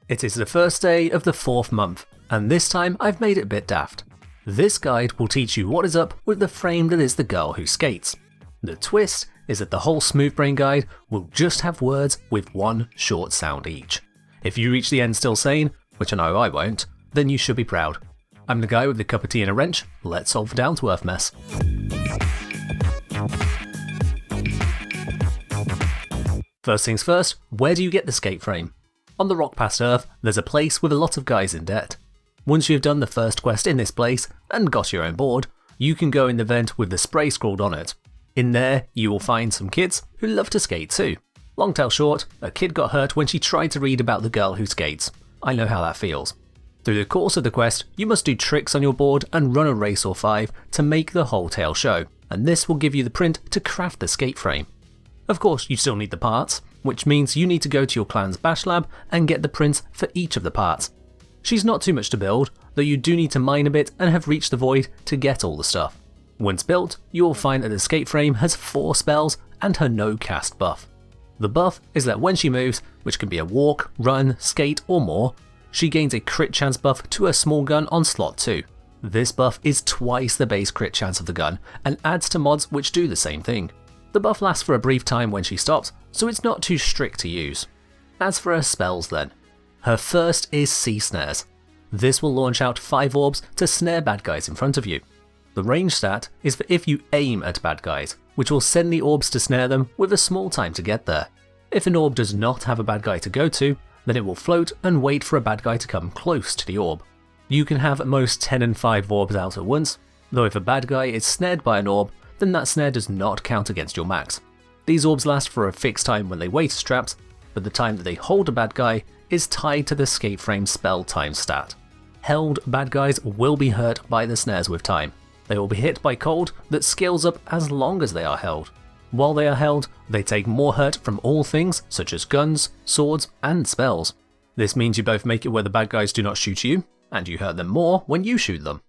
It is the first day of the 4th month, and this time I've made it a bit daft. This guide will teach you what is up with the frame that is the girl who skates. The twist is that the whole Smooth Brain guide will just have words with one short sound each. If you reach the end still sane, which I know I won't, then you should be proud. I'm the guy with the cup of tea and a wrench, let's solve the down to earth mess. First things first, where do you get the skate frame? On the rock past Earth, there's a place with a lot of guys in debt. Once you've done the first quest in this place and got your own board, you can go in the vent with the spray scrawled on it. In there, you will find some kids who love to skate too. Long tale short, a kid got hurt when she tried to read about the girl who skates. I know how that feels. Through the course of the quest, you must do tricks on your board and run a race or 5 to make the whole tale show, and this will give you the print to craft the skate frame. Of course, you still need the parts, which means you need to go to your clan's bash lab and get the prints for each of the parts. She's not too much to build, though you do need to mine a bit and have reached the void to get all the stuff. Once built, you will find that the skate frame has 4 spells and her no cast buff. The buff is that when she moves, which can be a walk, run, skate or more, she gains a crit chance buff to her small gun on slot 2. This buff is twice the base crit chance of the gun and adds to mods which do the same thing. The buff lasts for a brief time when she stops, so it's not too strict to use. As for her spells then, her first is sea snares. This will launch out 5 orbs to snare bad guys in front of you. The range stat is for if you aim at bad guys, which will send the orbs to snare them with a small time to get there. If an orb does not have a bad guy to go to, then it will float and wait for a bad guy to come close to the orb. You can have at most 10 and 5 orbs out at once, though if a bad guy is snared by an orb, then that snare does not count against your max. These orbs last for a fixed time when they wait as traps, but the time that they hold a bad guy is tied to the skate frame spell time stat. Held bad guys will be hurt by the snares with time. They will be hit by cold that scales up as long as they are held. While they are held, they take more hurt from all things such as guns, swords and spells. This means you both make it where the bad guys do not shoot you, and you hurt them more when you shoot them.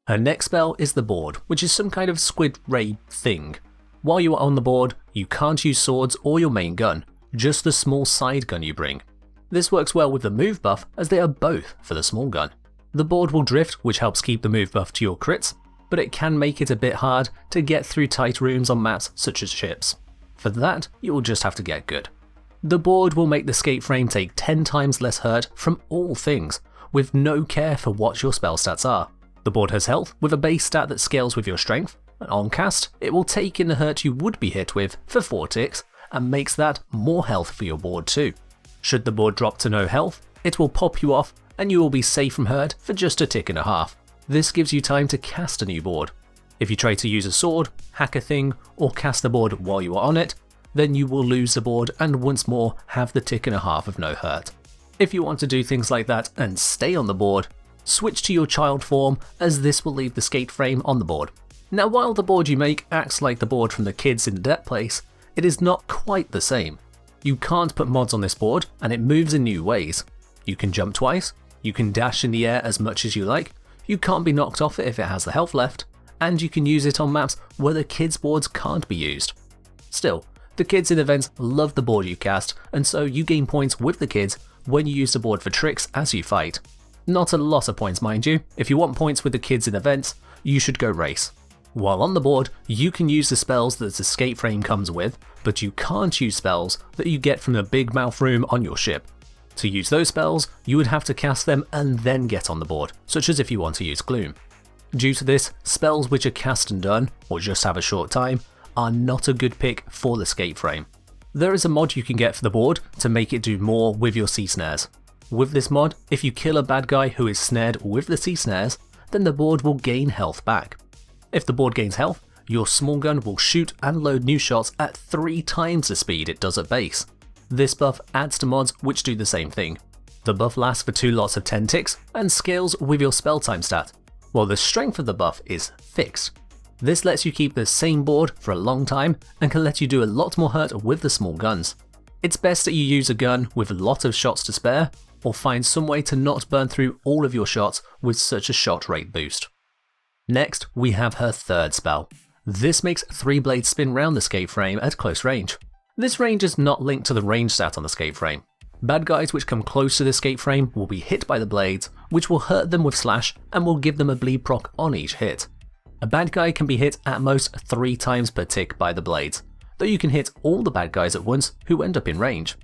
Her next spell is the board, which is some kind of squid ray thing. While you are on the board, you can't use swords or your main gun, just the small side gun you bring. This works well with the move buff as they are both for the small gun. The board will drift, which helps keep the move buff to your crits, but it can make it a bit hard to get through tight rooms on maps such as ships. For that, you will just have to get good. The board will make the skate frame take 10 times less hurt from all things, with no care for what your spell stats are. The board has health with a base stat that scales with your strength, and on cast, it will take in the hurt you would be hit with for 4 ticks and makes that more health for your board too. Should the board drop to no health, it will pop you off and you will be safe from hurt for just a tick and a half. This gives you time to cast a new board. If you try to use a sword, hack a thing, or cast the board while you are on it, then you will lose the board and once more have the tick and a half of no hurt. If you want to do things like that and stay on the board, switch to your child form as this will leave the skate frame on the board. Now while the board you make acts like the board from the kids in the debt place, it is not quite the same. You can't put mods on this board and it moves in new ways. You can jump twice, you can dash in the air as much as you like, you can't be knocked off it if it has the health left, and you can use it on maps where the kids boards can't be used. Still, the kids in events love the board you cast and so you gain points with the kids when you use the board for tricks as you fight. Not a lot of points mind you, if you want points with the kids in events, you should go race. While on the board, you can use the spells that the skate frame comes with, but you can't use spells that you get from the big mouth room on your ship. To use those spells, you would have to cast them and then get on the board, such as if you want to use Gloom. Due to this, spells which are cast and done, or just have a short time, are not a good pick for the skate frame. There is a mod you can get for the board to make it do more with your sea snares. With this mod, if you kill a bad guy who is snared with the sea snares, then the board will gain health back. If the board gains health, your small gun will shoot and load new shots at 3 times the speed it does at base. This buff adds to mods which do the same thing. The buff lasts for 2 lots of 10 ticks and scales with your spell time stat, while the strength of the buff is fixed. This lets you keep the same board for a long time and can let you do a lot more hurt with the small guns. It's best that you use a gun with a lot of shots to spare, or find some way to not burn through all of your shots with such a shot rate boost. Next, we have her third spell. This makes 3 blades spin round the skate frame at close range. This range is not linked to the range stat on the skate frame. Bad guys which come close to the escape frame will be hit by the blades, which will hurt them with slash and will give them a bleed proc on each hit. A bad guy can be hit at most 3 times per tick by the blades, though you can hit all the bad guys at once who end up in range.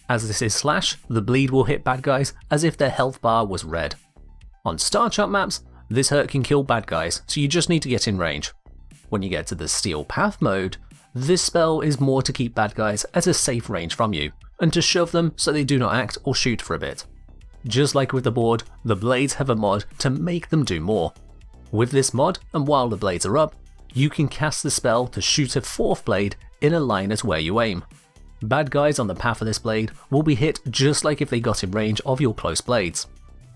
As this is slash, the bleed will hit bad guys as if their health bar was red. On star chart maps, this hurt can kill bad guys, so you just need to get in range. When you get to the steel path mode, this spell is more to keep bad guys at a safe range from you, and to shove them so they do not act or shoot for a bit. Just like with the board, the blades have a mod to make them do more. With this mod, and while the blades are up, you can cast the spell to shoot a 4th blade in a line as where you aim. Bad guys on the path of this blade will be hit just like if they got in range of your close blades.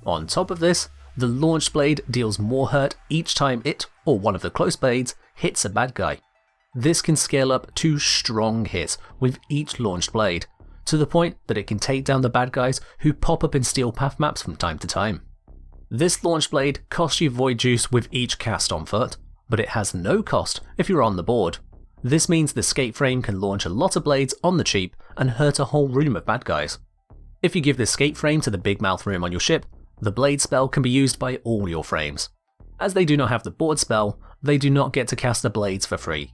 On top of this, the launched blade deals more hurt each time it, or one of the close blades, hits a bad guy. This can scale up to strong hits with each launched blade, to the point that it can take down the bad guys who pop up in steel path maps from time to time. This launch blade costs you void juice with each cast on foot, but it has no cost if you're on the board. This means the escape frame can launch a lot of blades on the cheap and hurt a whole room of bad guys. If you give the escape frame to the big mouth room on your ship, the blade spell can be used by all your frames. As they do not have the board spell, they do not get to cast the blades for free.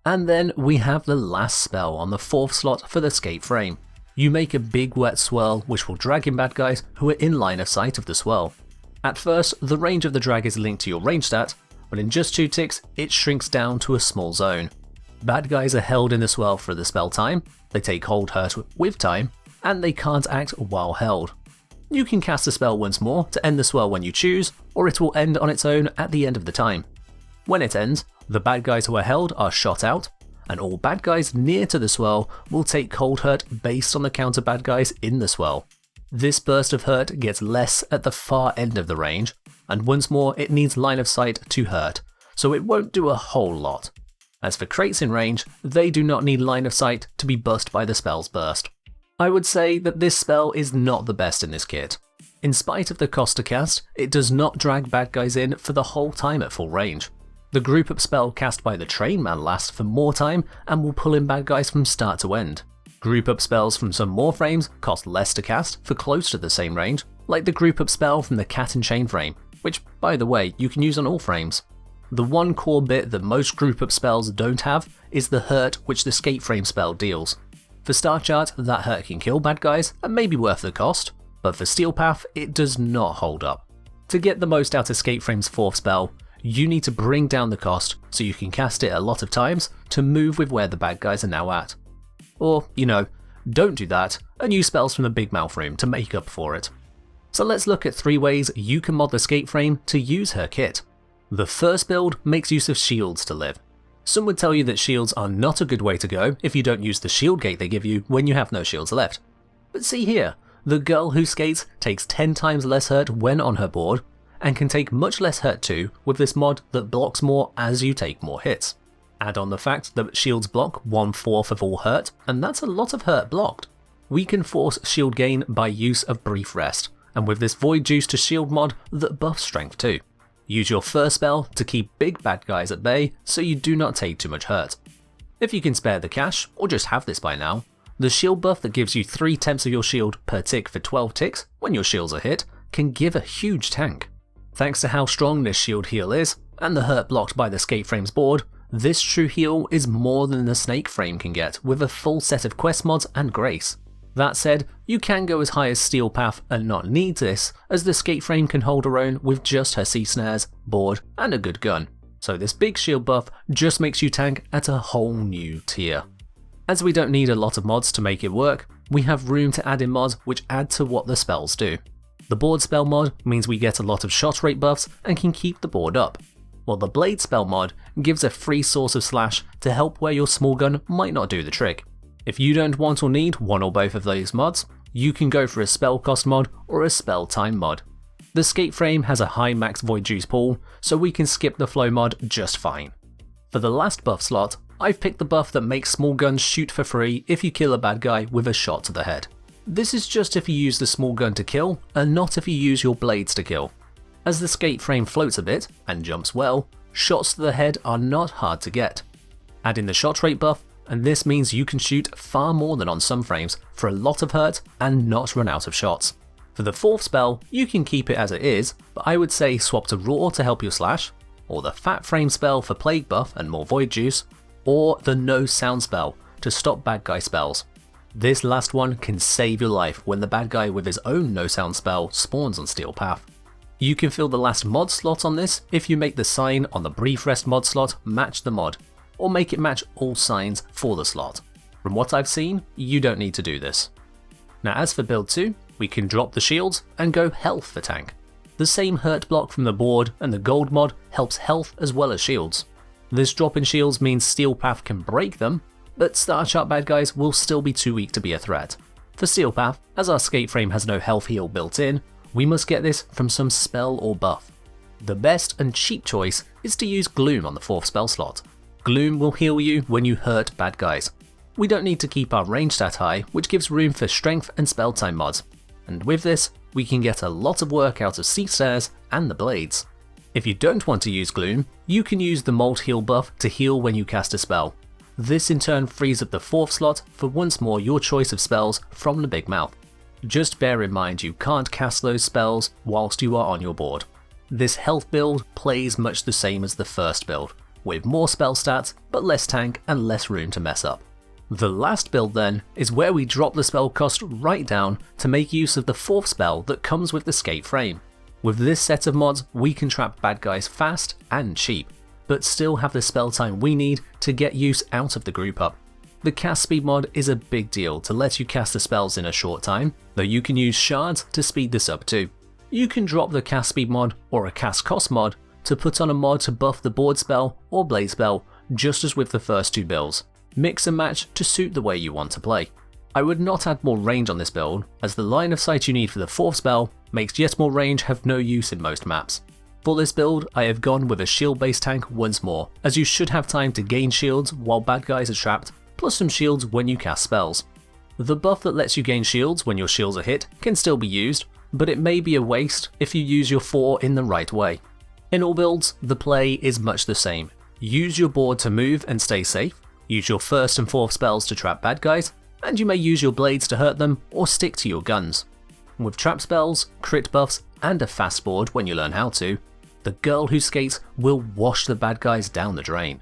And then we have the last spell on the 4th slot for the escape frame. You make a big wet swirl which will drag in bad guys who are in line of sight of the swirl. At first, the range of the drag is linked to your range stat, but in just 2 ticks it shrinks down to a small zone. Bad guys are held in the swirl for the spell time, they take hold hurt with time, and they can't act while held. You can cast the spell once more to end the swirl when you choose, or it will end on its own at the end of the time. When it ends, the bad guys who are held are shot out, and all bad guys near to the swirl will take cold hurt based on the count of bad guys in the swirl. This burst of hurt gets less at the far end of the range, and once more it needs line of sight to hurt, so it won't do a whole lot. As for crates in range, they do not need line of sight to be bust by the spell's burst. I would say that this spell is not the best in this kit. In spite of the cost to cast, it does not drag bad guys in for the whole time at full range. The group up spell cast by the train man lasts for more time and will pull in bad guys from start to end. Group up spells from some Warframes cost less to cast for close to the same range, like the group up spell from the cat and chain frame, which by the way you can use on all frames. The one core bit that most group up spells don't have is the hurt which the escape frame spell deals. For Star Chart, that hurt can kill bad guys and may be worth the cost, but for Steel Path it does not hold up. To get the most out of Escape Frame's 4th spell, you need to bring down the cost so you can cast it a lot of times to move with where the bad guys are now at. Or, don't do that and use spells from the Big Mouth room to make up for it. So let's look at 3 ways you can mod the Escape Frame to use her kit. The first build makes use of shields to live. Some would tell you that shields are not a good way to go if you don't use the shield gate they give you when you have no shields left. But see here, the girl who skates takes 10 times less hurt when on her board, and can take much less hurt too with this mod that blocks more as you take more hits. Add on the fact that shields block 1/4 of all hurt, and that's a lot of hurt blocked. We can force shield gain by use of Brief Rest, and with this Void Juice to shield mod that buffs strength too. Use your first spell to keep big bad guys at bay so you do not take too much hurt. If you can spare the cash, or just have this by now, the shield buff that gives you 3 temps of your shield per tick for 12 ticks when your shields are hit can give a huge tank. Thanks to how strong this shield heal is, and the hurt blocked by the Escape Frame's board, this true heal is more than the Snake Frame can get with a full set of quest mods and grace. That said, you can go as high as Steel Path and not need this, as the Escape Frame can hold her own with just her sea snares, board, and a good gun. So this big shield buff just makes you tank at a whole new tier. As we don't need a lot of mods to make it work, we have room to add in mods which add to what the spells do. The board spell mod means we get a lot of shot rate buffs and can keep the board up, while the blade spell mod gives a free source of slash to help where your small gun might not do the trick. If you don't want or need one or both of those mods, you can go for a spell cost mod or a spell time mod. The Escape Frame has a high max Void Juice pool, so we can skip the flow mod just fine. For the last buff slot, I've picked the buff that makes small guns shoot for free if you kill a bad guy with a shot to the head. This is just if you use the small gun to kill, and not if you use your blades to kill. As the Escape Frame floats a bit, and jumps well, shots to the head are not hard to get. Add in the shot rate buff, and this means you can shoot far more than on some frames for a lot of hurt and not run out of shots. For the 4th spell, you can keep it as it is, but I would say swap to Roar to help your slash, or the Fat Frame spell for Plague buff and more Void Juice, or the No Sound spell to stop bad guy spells. This last one can save your life when the bad guy with his own No Sound spell spawns on Steel Path. You can fill the last mod slot on this if you make the sign on the Brief Rest mod slot match the mod, or make it match all signs for the slot. From what I've seen, you don't need to do this. Now as for build 2, we can drop the shields and go health for tank. The same hurt block from the board and the gold mod helps health as well as shields. This drop in shields means Steel Path can break them, but Star Chart bad guys will still be too weak to be a threat. For Steel Path, as our skate frame has no health heal built in, we must get this from some spell or buff. The best and cheap choice is to use Gloom on the 4th spell slot. Gloom will heal you when you hurt bad guys. We don't need to keep our range stat high, which gives room for strength and spell time mods. And with this, we can get a lot of work out of snares and the blades. If you don't want to use Gloom, you can use the Molt Heal buff to heal when you cast a spell. This in turn frees up the 4th slot for once more your choice of spells from the Big Mouth. Just bear in mind you can't cast those spells whilst you are on your board. This health build plays much the same as the first build, with more spell stats but less tank and less room to mess up. The last build then is where we drop the spell cost right down to make use of the 4th spell that comes with the skate frame. With this set of mods we can trap bad guys fast and cheap, but still have the spell time we need to get use out of the group up. The cast speed mod is a big deal to let you cast the spells in a short time, though you can use shards to speed this up too. You can drop the cast speed mod or a cast cost mod to put on a mod to buff the board spell or blade spell, just as with the first 2 builds. Mix and match to suit the way you want to play. I would not add more range on this build, as the line of sight you need for the 4th spell makes yet more range have no use in most maps. For this build, I have gone with a shield based tank once more, as you should have time to gain shields while bad guys are trapped, plus some shields when you cast spells. The buff that lets you gain shields when your shields are hit can still be used, but it may be a waste if you use your 4 in the right way. In all builds, the play is much the same. Use your board to move and stay safe, use your 1st and 4th spells to trap bad guys, and you may use your blades to hurt them or stick to your guns. With trap spells, crit buffs, and a fast board when you learn how to, the girl who skates will wash the bad guys down the drain.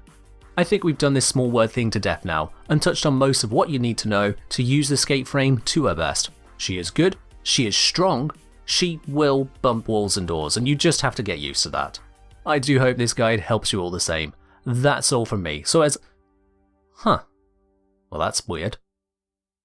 I think we've done this small word thing to death now, and touched on most of what you need to know to use the skate frame to her best. She is good, she is strong, she will bump walls and doors, and you just have to get used to that. I do hope this guide helps you all the same. That's all from me, so well that's weird.